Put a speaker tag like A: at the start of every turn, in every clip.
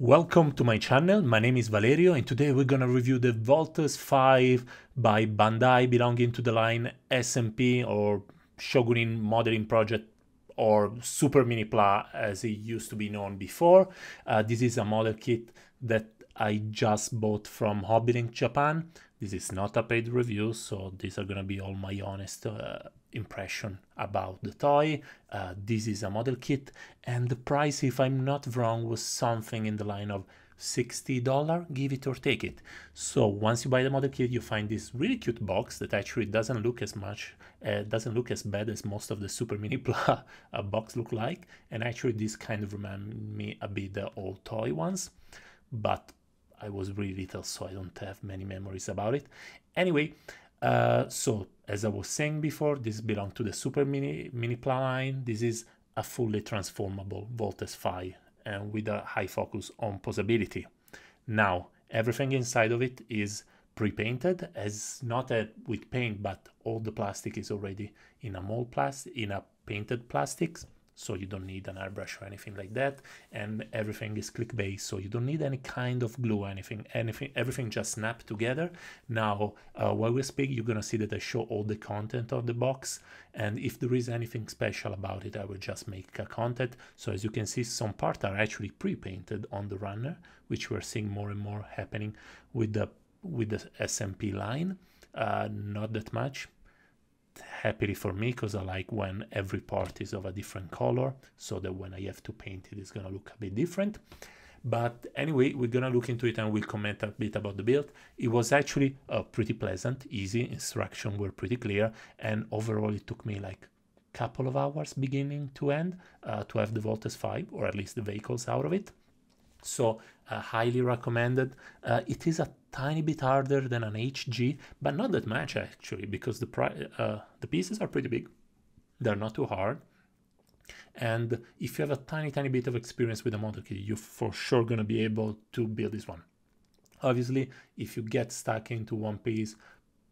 A: Welcome to my channel, my name is Valerio and today we're gonna review the Voltes 5 by Bandai belonging to the line SMP or Shogunin Modeling Project or Super Mini Pla as it used to be known before. This is a model kit that I just bought from Hobbylink Japan. This is not a paid review, so these are gonna be all my honest impression about the toy. This is a model kit and the price, if I'm not wrong, was something in the line of $60, give it or take it. So once you buy the model kit, you find this really cute box that actually doesn't look as bad as most of the Super Mini Pla box look like, and actually this kind of reminds me a bit the old toy ones, but I was really little, so I don't have many memories about it. Anyway, so as I was saying before, this belongs to the Super Mini Pla line. This is a fully transformable Voltes 5 and with a high focus on posability. Now, everything inside of it is pre-painted, as not with paint, but all the plastic is already in a painted plastics. So you don't need an airbrush or anything like that, and everything is click based, so you don't need any kind of glue, everything just snapped together. Now while we speak, you're gonna see that I show all the content of the box, and if there is anything special about it, I will just make a content. So as you can see, some parts are actually pre-painted on the runner, which we're seeing more and more happening with the SMP line. Not that much, happily for me, because I like when every part is of a different color, so that when I have to paint it, it's gonna look a bit different. But anyway, we're gonna look into it and we'll comment a bit about the build. It was actually pretty pleasant, easy, instructions were pretty clear, and overall it took me like a couple of hours beginning to end to have the Voltes 5, or at least the vehicles out of it. So highly recommended. It is a tiny bit harder than an HG, but not that much actually, because the pieces are pretty big. They're not too hard. And if you have a tiny bit of experience with a model kit, you're for sure going to be able to build this one. Obviously, if you get stuck into one piece,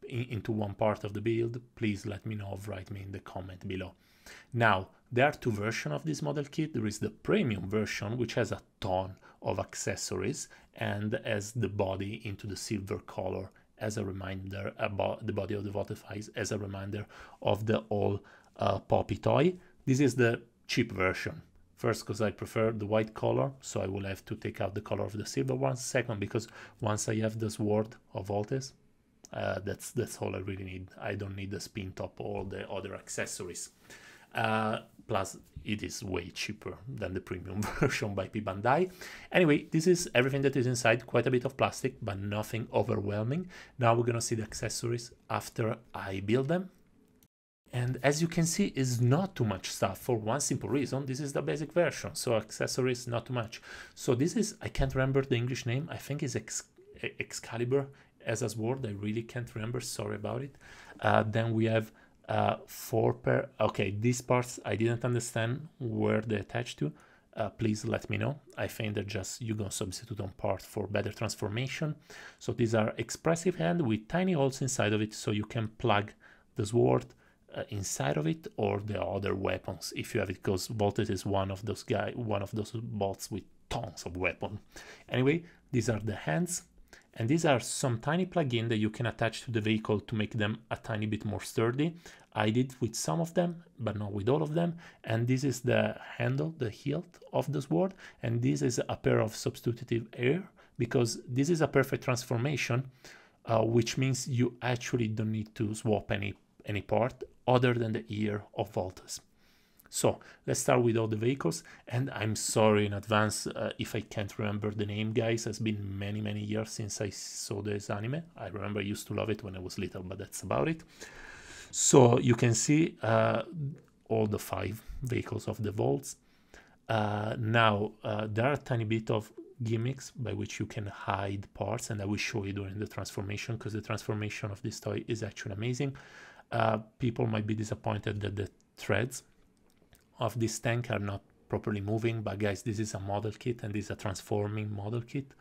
A: into one part of the build, please let me know, write me in the comment below. Now, there are two versions of this model kit. There is the premium version, which has a ton of accessories and has the body into the silver color as a reminder about the body of the Voltes 5, as a reminder of the old Poppy toy. This is the cheap version. First, because I prefer the white color, so I will have to take out the color of the silver one. Second, because once I have the sword of Voltes, that's all I really need. I don't need the spin top or all the other accessories. Plus, it is way cheaper than the premium version by Bandai. Anyway, this is everything that is inside. Quite a bit of plastic, but nothing overwhelming. Now we're gonna see the accessories after I build them. And as you can see, is not too much stuff for one simple reason. This is the basic version, so accessories not too much. So this is, I can't remember the English name. I think it's Excalibur as a sword. I really can't remember, sorry about it. Then we have 4 pair. Okay, these parts I didn't understand where they attach to. Please let me know. I think they're just, you're gonna substitute on part for better transformation. So these are expressive hand with tiny holes inside of it, so you can plug the sword inside of it, or the other weapons if you have it, because Voltes is one of those bots with tons of weapon. Anyway, these are the hands, and these are some tiny plugin that you can attach to the vehicle to make them a tiny bit more sturdy. I did with some of them, but not with all of them. And this is the handle, the hilt of the sword, and this is a pair of substitutive air, because this is a perfect transformation, which means you actually don't need to swap any part other than the ear of Voltes. So let's start with all the vehicles, and I'm sorry in advance if I can't remember the name, guys. It's been many years since I saw this anime. I remember I used to love it when I was little, but that's about it. So you can see all the 5 vehicles of the Voltes. Now there are a tiny bit of gimmicks by which you can hide parts, and I will show you during the transformation, because the transformation of this toy is actually amazing. People might be disappointed that the threads of this tank are not properly moving, but guys, this is a model kit, and this is a transforming model kit,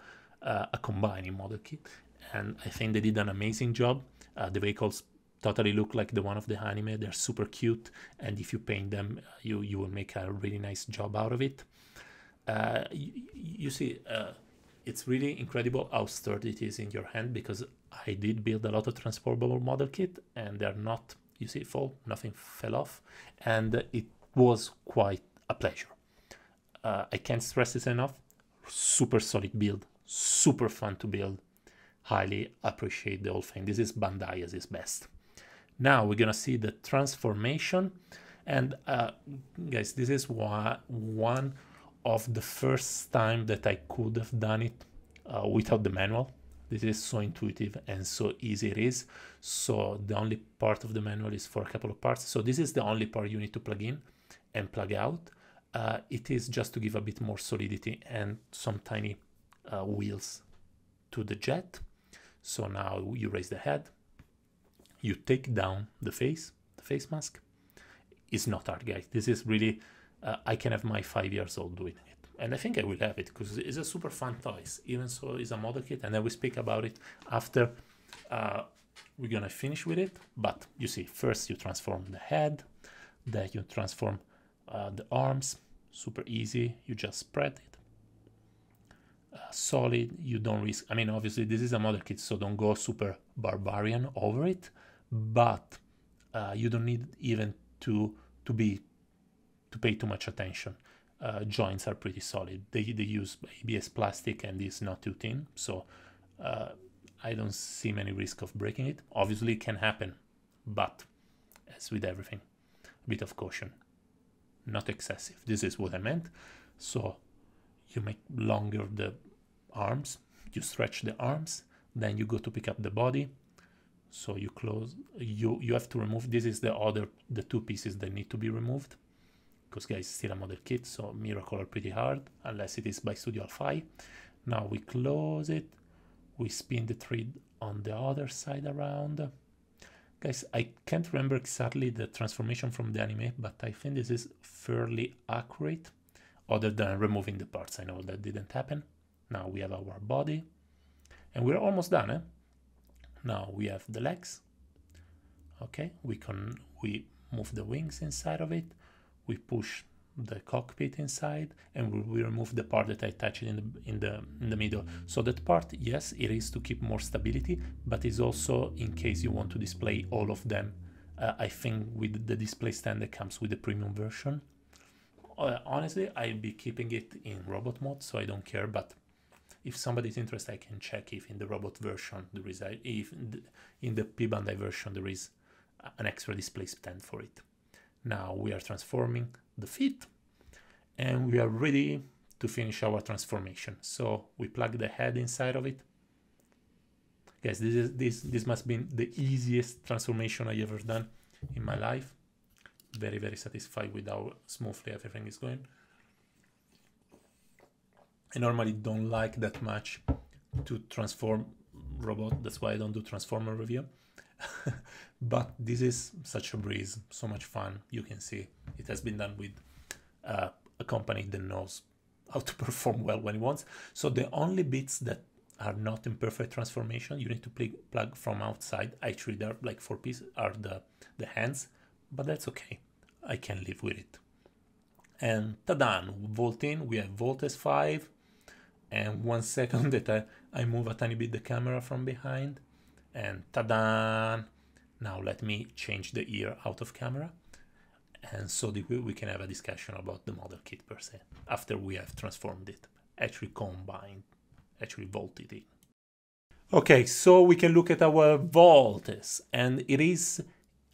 A: a combining model kit, and I think they did an amazing job. The vehicles totally look like the one of the anime. They're super cute, and if you paint them, you will make a really nice job out of it. You see, it's really incredible how sturdy it is in your hand, because I did build a lot of transportable model kit and they're not, you see, nothing fell off, and it was quite a pleasure. I can't stress this enough. Super solid build, super fun to build. Highly appreciate the whole thing. This is Bandai at its best. Now we're gonna see the transformation, and guys, this is one of the first time that I could have done it without the manual. This is so intuitive and so easy it is. So the only part of the manual is for a couple of parts. So this is the only part you need to plug in and plug out. It is just to give a bit more solidity and some tiny wheels to the jet. So now you raise the head, you take down the face mask. It's not hard, guys. This is really, I can have my 5 years old doing it. And I think I will have it because it's a super fun toy. Even so, it's a model kit, and then we speak about it after we're gonna finish with it. But you see, first you transform the head, then you transform the arms. Super easy. You just spread it. Solid. You don't risk. I mean, obviously this is a model kit, so don't go super barbarian over it. But you don't need even to pay too much attention. Joints are pretty solid. They use ABS plastic and it's not too thin, so I don't see many risk of breaking it. Obviously it can happen, but as with everything, a bit of caution, not excessive. This is what I meant. So you make longer the arms, you stretch the arms, then you go to pick up the body. So you close, you have to remove, this is the two pieces that need to be removed, because guys, still a model kit, so miracle are pretty hard, unless it is by Studio Alpha. Now we close it, we spin the thread on the other side around. Guys, I can't remember exactly the transformation from the anime, but I think this is fairly accurate, other than removing the parts. I know that didn't happen. Now we have our body, and we're almost done, eh? Now we have the legs. Okay, we move the wings inside of it, we push the cockpit inside, and we remove the part that I touched in the middle. So that part, yes, it is to keep more stability, but it's also in case you want to display all of them. I think with the display stand that comes with the premium version. Honestly, I'll be keeping it in robot mode, so I don't care, but if somebody's interested, I can check if in the robot version there is in the P Bandai version there is an extra display stand for it. Now we are transforming the feet, and we are ready to finish our transformation. So we plug the head inside of it. Guys, this must be the easiest transformation I ever done in my life. Very, very satisfied with how smoothly everything is going. I normally don't like that much to transform robot, that's why I don't do transformer review. But this is such a breeze, so much fun. You can see it has been done with a company that knows how to perform well when it wants. So the only bits that are not in perfect transformation, you need to plug from outside. Actually, there are like 4 pieces, are the hands, but that's okay. I can live with it. And ta-da! Volt in, we have Volt S5. And 1 second that I move a tiny bit the camera from behind, and ta-da! Now let me change the ear out of camera, and so we can have a discussion about the model kit per se, after we have transformed it, actually combined, actually volted in. Okay, so we can look at our volts, and it is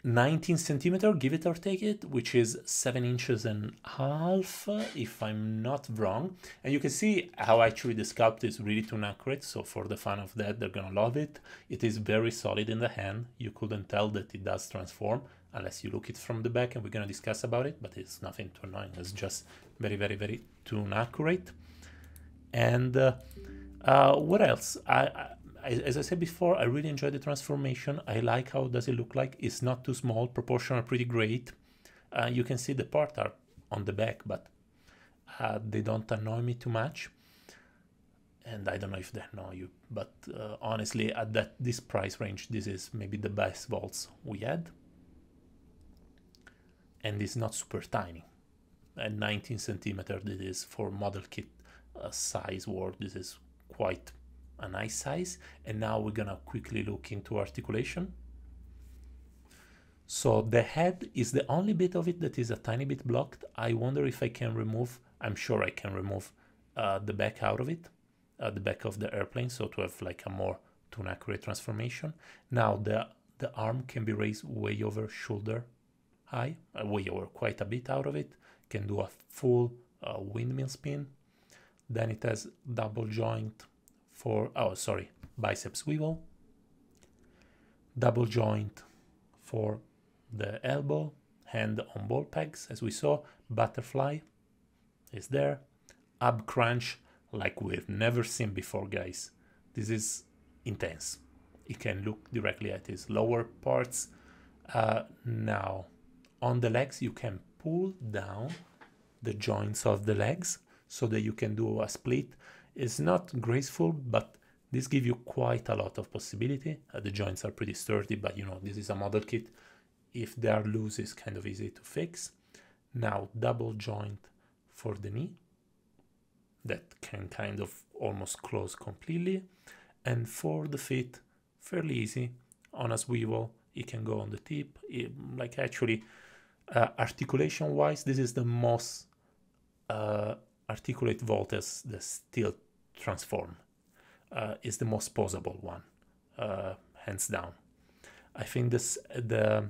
A: 19 centimeter, give it or take it, which is 7.5 inches, if I'm not wrong. And you can see how actually the sculpt is really too accurate. So for the fan of that, they're gonna love it. It is very solid in the hand. You couldn't tell that it does transform unless you look it from the back, and we're gonna discuss about it, but it's nothing too annoying. It's just very, very, very too accurate. And what else? As I said before, I really enjoy the transformation. I like how does it look like. It's not too small. Proportions are pretty great. You can see the parts are on the back, but they don't annoy me too much. And I don't know if they annoy you, but honestly, at this price range, this is maybe the best volts we had. And it's not super tiny. and 19 centimeter. This is for model kit size work. This is quite a nice size. And now we're gonna quickly look into articulation. So the head is the only bit of it that is a tiny bit blocked. I wonder if I can remove, I'm sure I can remove the back out of it, the back of the airplane, so to have like a more to an accurate transformation. Now the arm can be raised way over shoulder high, way over quite a bit out of it. Can do a full windmill spin. Then it has double joint for, bicep swivel, double joint for the elbow, hand on ball pegs, as we saw, butterfly is there, ab crunch like we've never seen before, guys. This is intense. You can look directly at his lower parts. Now, on the legs, you can pull down the joints of the legs so that you can do a split. It's not graceful, but this gives you quite a lot of possibility. The joints are pretty sturdy, but you know, this is a model kit. If they are loose, it's kind of easy to fix. Now, double joint for the knee. That can kind of almost close completely. And for the feet, fairly easy. On a swivel, it can go on the tip. Like actually, articulation-wise, this is the most articulate voltas that still transform. Is the most posable one, hands down. I think the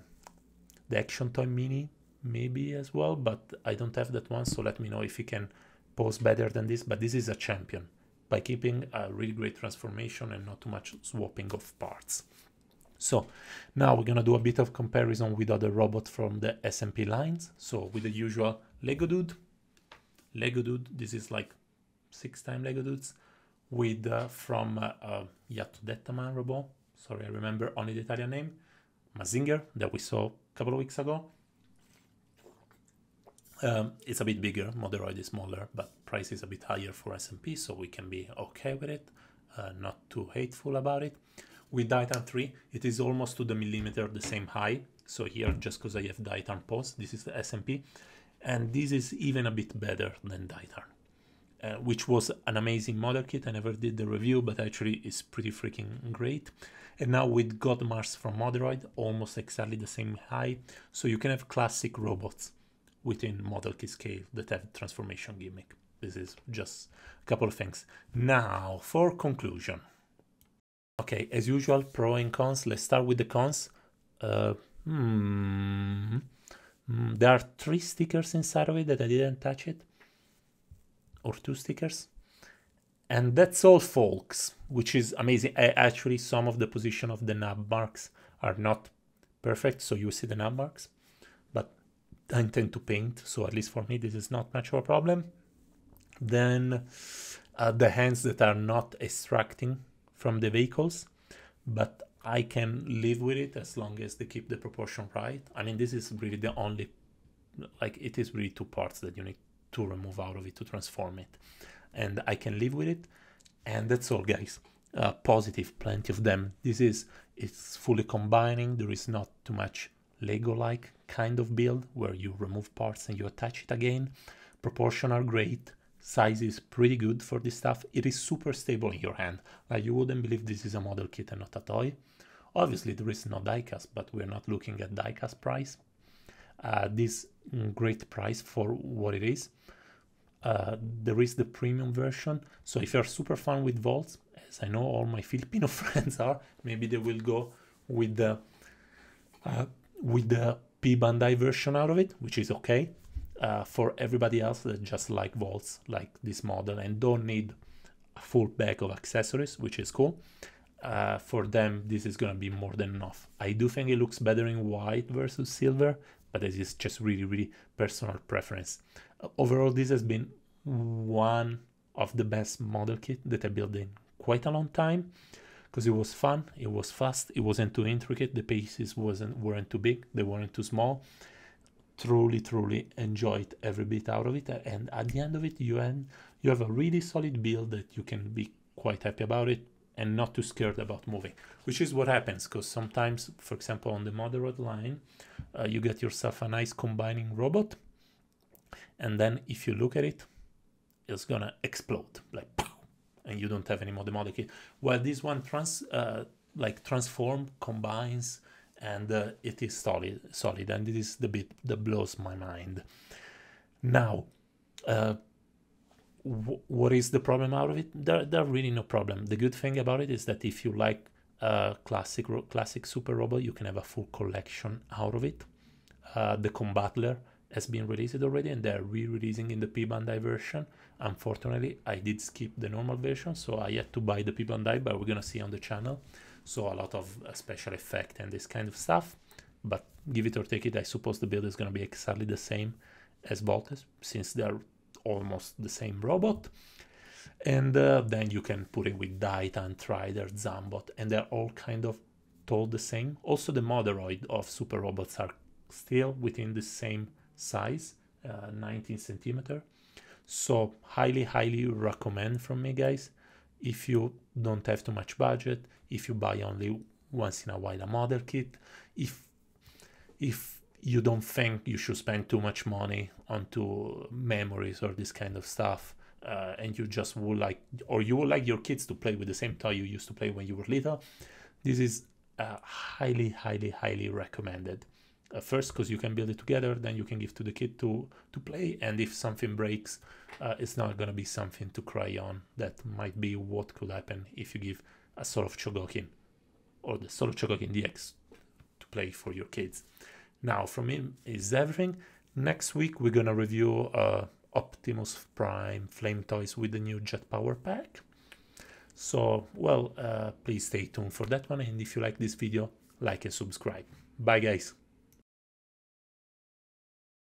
A: Action Toy Mini maybe as well, but I don't have that one, so let me know if you can pose better than this. But this is a champion by keeping a really great transformation and not too much swapping of parts. So now we're gonna do a bit of comparison with other robots from the SMP lines. So with the usual Lego Dude, this is like 6-time Lego Dudes, with from Yato Dettaman robot, sorry I remember only the Italian name, Mazinger, that we saw a couple of weeks ago. It's a bit bigger, Moderoid is smaller, but price is a bit higher for SMP, so we can be okay with it, not too hateful about it. With Daitan 3, it is almost to the millimeter the same height, so here, just because I have Daitan pose, this is the SMP, and this is even a bit better than Daitan, which was an amazing model kit. I never did the review, but actually it's pretty freaking great. And now with Godmars from Moderoid, almost exactly the same height, so you can have classic robots within model kit scale that have transformation gimmick. This is just a couple of things. Now for conclusion. Okay, as usual, pro and cons. Let's start with the cons. There are 3 stickers inside of it that I didn't touch it, or 2 stickers. And that's all, folks, which is amazing. Actually, some of the position of the nub marks are not perfect, so you see the nub marks, but I intend to paint, so at least for me this is not much of a problem. Then the hands that are not extracting from the vehicles, but I can live with it as long as they keep the proportion right. I mean, this is really the only, like, it is really 2 parts that you need to remove out of it to transform it, and I can live with it. And that's all, guys. Positive, plenty of them. It's fully combining. There is not too much Lego-like kind of build where you remove parts and you attach it again. Proportions are great. Size is pretty good for this stuff. It is super stable in your hand. Like, you wouldn't believe this is a model kit and not a toy. Obviously there is no diecast, but we're not looking at diecast price. This great price for what it is. There is the premium version, so if you're super fun with vaults, as I know all my Filipino friends are, maybe they will go with the P Bandai version out of it, which is okay. For everybody else that just like vaults like this model and don't need a full bag of accessories, which is cool, for them this is gonna be more than enough. I do think it looks better in white versus silver, but this is just really personal preference. Overall, this has been one of the best model kit that I built in quite a long time, because it was fun, it was fast, it wasn't too intricate, the pieces weren't too big, they weren't too small. Truly enjoyed every bit out of it, and at the end of it you have a really solid build that you can be quite happy about it and not too scared about moving, which is what happens, because sometimes, for example, on the Moderoid line, you get yourself a nice combining robot, And then if you look at it, it's gonna explode like pow, and you don't have any more the model kit. Well, this one transform, combines, and it is solid, and this is the bit that blows my mind. Now, what is the problem out of it? There really no problem. The good thing about it is that if you like classic Super Robot, you can have a full collection out of it. The Combattler has been released already, and they're re-releasing in the Bandai version. Unfortunately, I did skip the normal version, so I had to buy the Bandai, but we're gonna see on the channel. So a lot of special effect and this kind of stuff. But give it or take it, I suppose the build is gonna be exactly the same as Voltes, since they're almost the same robot. And then you can put it with Titan, Trider, Zambot, and they're all kind of told the same. Also, the Moderoid of Super Robots are still within the same size, 19 centimeter. So highly recommend from me, guys. If you don't have too much budget, if you buy only once in a while a model kit, if you don't think you should spend too much money onto memories or this kind of stuff, and you just would like, or you would like your kids to play with the same toy you used to play when you were little, this is highly recommended. First, because you can build it together, then you can give to the kid to play, and if something breaks, it's not going to be something to cry on. That might be what could happen if you give a Soul of Chogokin or the Soul of Chogokin DX to play for your kids. Now, from me is everything. Next week, we're going to review Optimus Prime Flame Toys with the new Jet Power Pack. So, well, please stay tuned for that one, and if you like this video, like and subscribe. Bye, guys.